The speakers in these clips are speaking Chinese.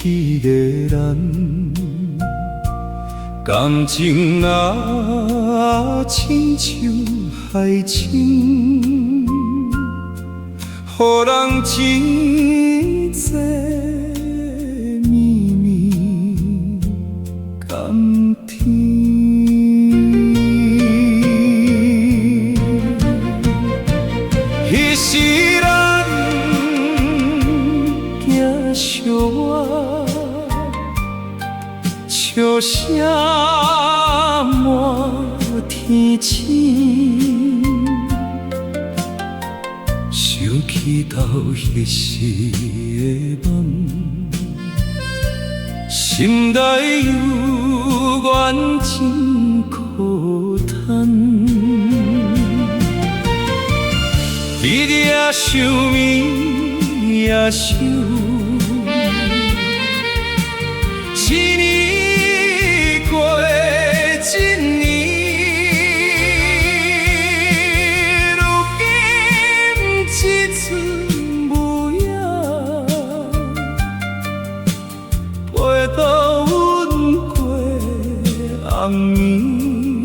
迄个人，感情若亲像海深，予人真济秘密甘甜。彼时咱行相偎，笑声满天星，想起到彼时的梦，心内犹原真孤单。日夜想眠夜想，一年过一年，如今一寸无影，陪到阮过红暝，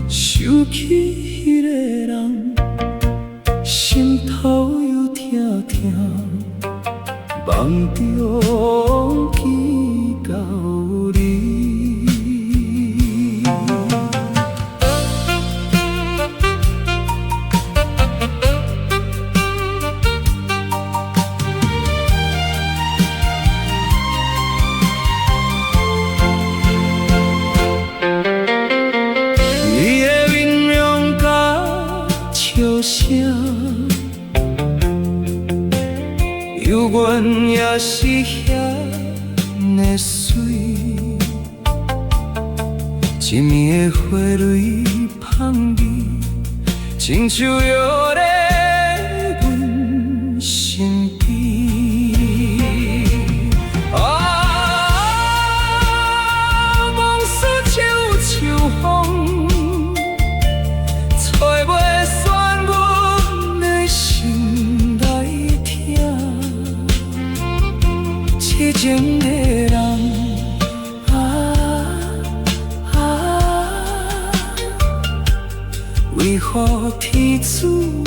想起迄个人，心头又痛痛，梦中记到你。你的面容甲笑声，犹原也是遐呢水，一暝的花蕊香味，亲像药在阮身边。往事悄悄风，吹袂散阮的心内疼。痴情的人，为何天主